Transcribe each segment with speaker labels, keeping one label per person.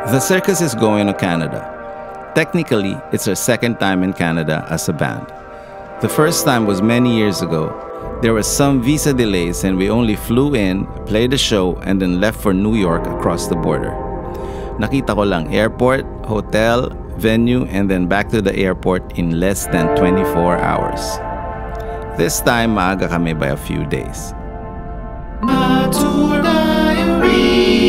Speaker 1: The circus is going to Canada. Technically, it's our second time in Canada as a band. The first time was many years ago. There were some visa delays and we only flew in, played the show, and then left for New York across the border. Nakita ko lang airport, hotel, venue, and then back to the airport in less than 24 hours. This time, maaga kami by a few days. Tour Diary.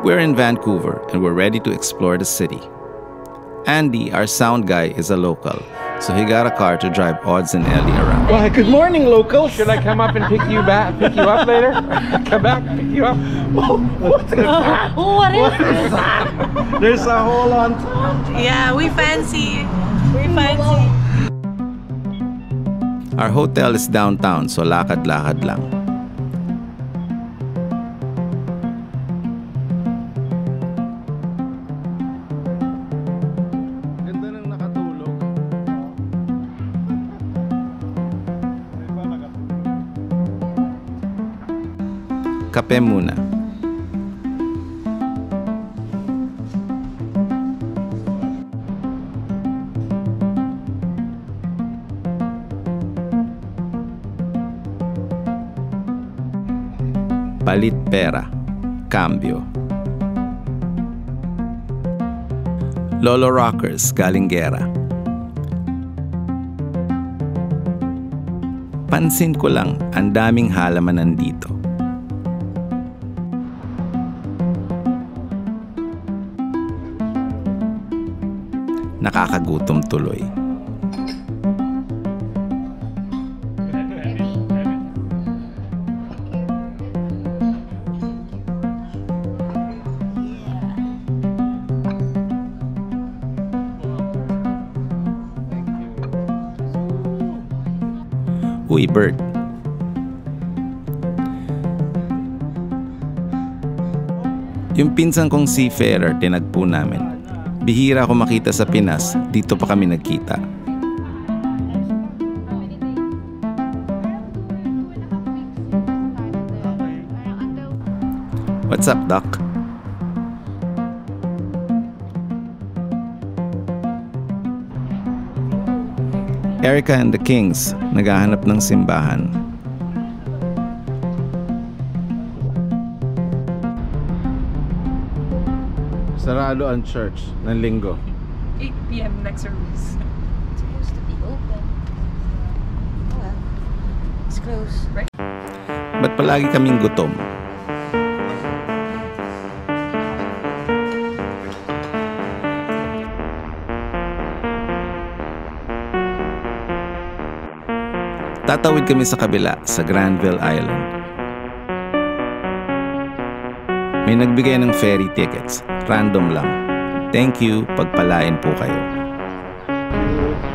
Speaker 1: We're in Vancouver and we're ready to explore the city. Andy, our sound guy, is a local, so he got a car to drive Odds and Ellie around.
Speaker 2: Well, good morning, locals.
Speaker 3: Should I come up and pick you up later? Come back, pick you up.
Speaker 2: What is that?
Speaker 4: What is this?
Speaker 2: There's a hole on top.
Speaker 4: Yeah, we fancy. We fancy.
Speaker 1: Our hotel is downtown, so lakad-lakad lang.
Speaker 2: Ganda ng nakatulog.
Speaker 1: Kape muna. Palit pera. Cambio. Lolo Rockers, galing gera. Pansin ko lang, ang daming halaman nandito. Nakakagutom tuloy. Uy, Bert. Yung pinsan kong seafarer, tinagpo namin. Bihira ko makita sa Pinas, dito pa kami nagkita. What's up, Doc? Erica and the Kings, naghahanap ng simbahan.
Speaker 2: Sarado ang church ng linggo.
Speaker 4: 8 p.m. next service.
Speaker 5: It's supposed to be open. Oh well. It's closed. Right?
Speaker 1: Ba't palagi kaming gutom? Tatawid kami sa kabila, sa Granville Island. May nagbigay ng ferry tickets. Random lang. Thank you, pagpalain po kayo.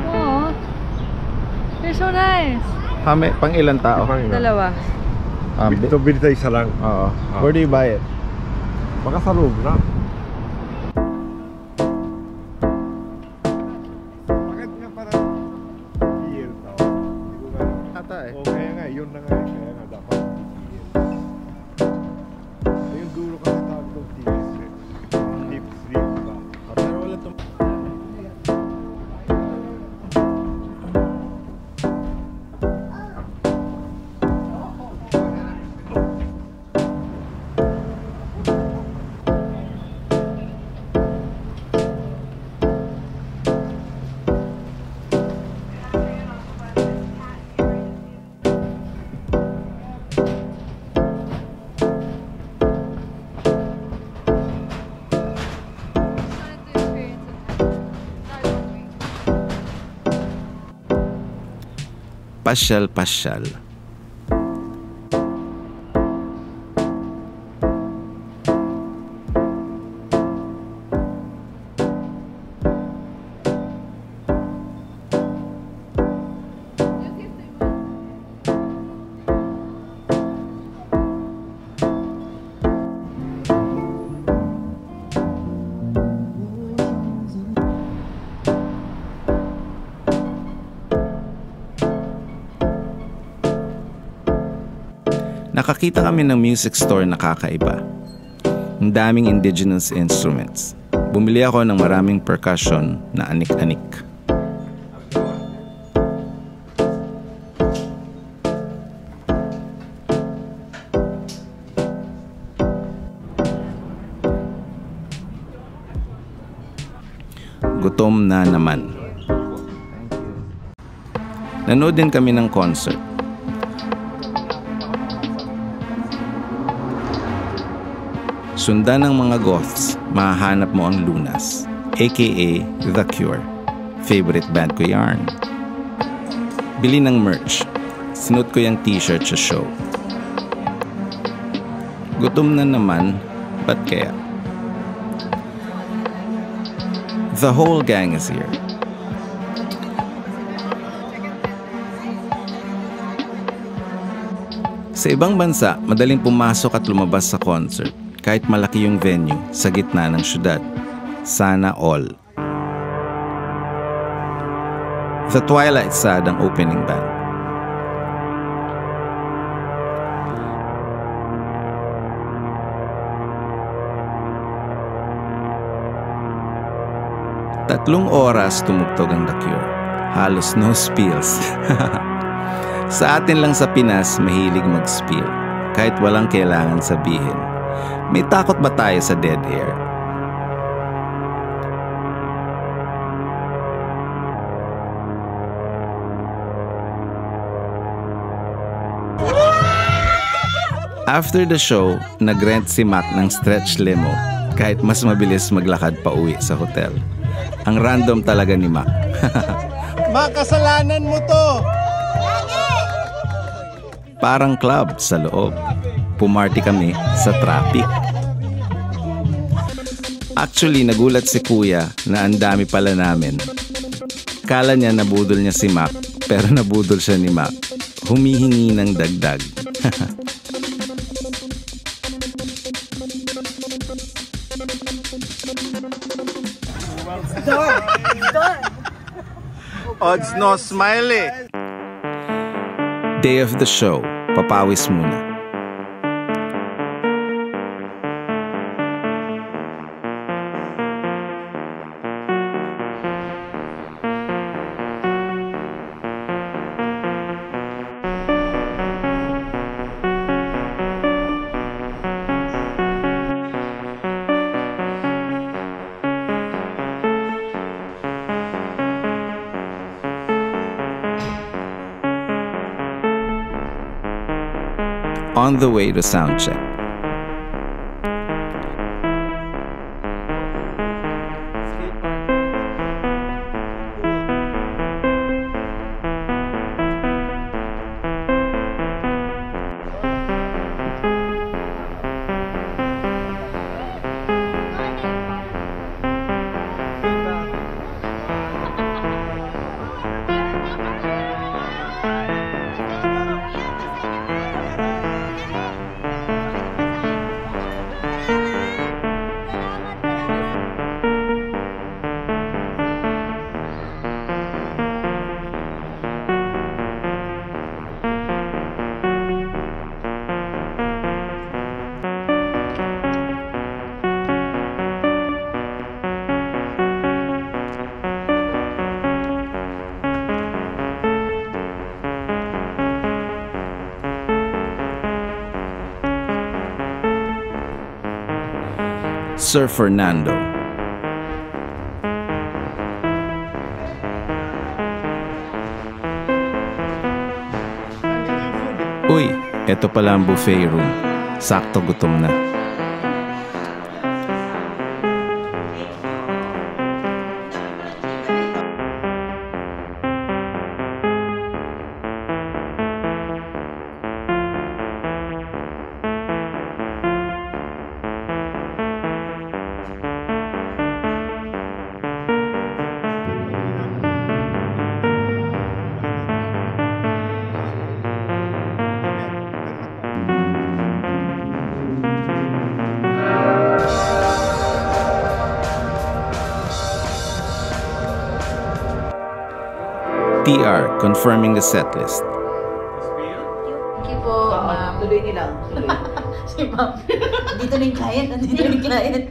Speaker 6: Aww. You're so nice.
Speaker 2: Pang ilang tao?
Speaker 6: Dalawa.
Speaker 7: Ito binitay isa lang.
Speaker 2: Oo. Where do you buy it?
Speaker 7: Baka sa loob na. Bakit nga parang year tao?
Speaker 2: Ata eh.
Speaker 7: O kaya nga, yun na nga. Kaya nga dapat year. Yung dulo kasi tawag ng tilis eh. Deep sleep ba?
Speaker 2: Pero wala itong... Pasyal-pasyal.
Speaker 1: Nakakita kami ng music store na kakaiba. Ang daming indigenous instruments. Bumili ako ng maraming percussion na anik-anik. Gutom na naman. Nanood din kami ng concert. Sundan ng mga goths, mahahanap mo ang Lunas, aka The Cure. Favorite band ko yarn. Bili ng merch. Sinuot ko yung t-shirt sa show. Gutom na naman, ba't kaya? The whole gang is here. Sa ibang bansa, madaling pumasok at lumabas sa concert kahit malaki yung venue sa gitna ng syudad. Sana all. The Twilight Sad ang opening band. Tatlong oras tumugtog ang The Cure. Halos no spills. Sa atin lang sa Pinas, mahilig mag-spill. Kahit walang kailangan sabihin. May takot ba tayo sa dead air? After the show, nag-rent si Mac ng stretch limo kahit mas mabilis maglakad pa uwi sa hotel. Ang random talaga ni Mac.
Speaker 2: Makasalanan mo to!
Speaker 1: Parang club sa loob. Pumarty kami sa traffic. Actually, nagulat si Kuya na ang dami pala namin. Kala niya nabudol niya si Mac, pero nabudol siya ni Mac. Humihingi ng dagdag.
Speaker 2: Odds no smiley!
Speaker 1: Day of the show, papawis muna. On the way to sound check. Sir Fernando. Uy, eto pala ang buffet room. Sakto gutom na. TR confirming the set list.
Speaker 5: Thank you po, ma'am.
Speaker 8: Tuloy niyo lang. Tuloy.
Speaker 5: Si ma'am. Nandito na yung client. Nandito na yung client.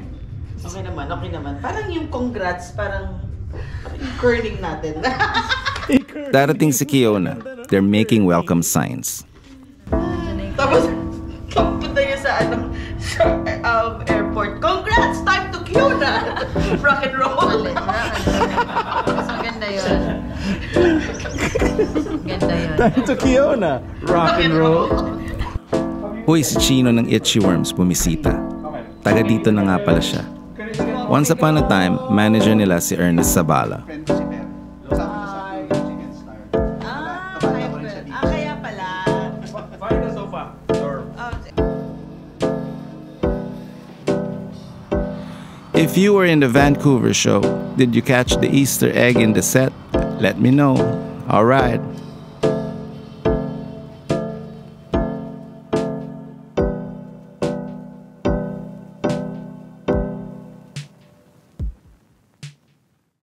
Speaker 8: Okay naman, okay naman. Parang yung congrats, parang yung curling natin.
Speaker 1: Darating si Kiona. They're making welcome signs.
Speaker 8: Tapos, punta niya sa airport. Congrats! Time to Kiona! Rock and roll!
Speaker 5: Mas maganda yun. Ganda yun.
Speaker 3: To Kiona. Rock and roll.
Speaker 1: Uy, si Chino ng Itchy Worms bumisita. Taga dito na nga pala siya. Once upon a time, manager nila si Ernest Sabala.
Speaker 8: Kaya pala.
Speaker 3: Find the sofa.
Speaker 1: If you were in the Vancouver show, did you catch the Easter egg in the set? Let me know. All right.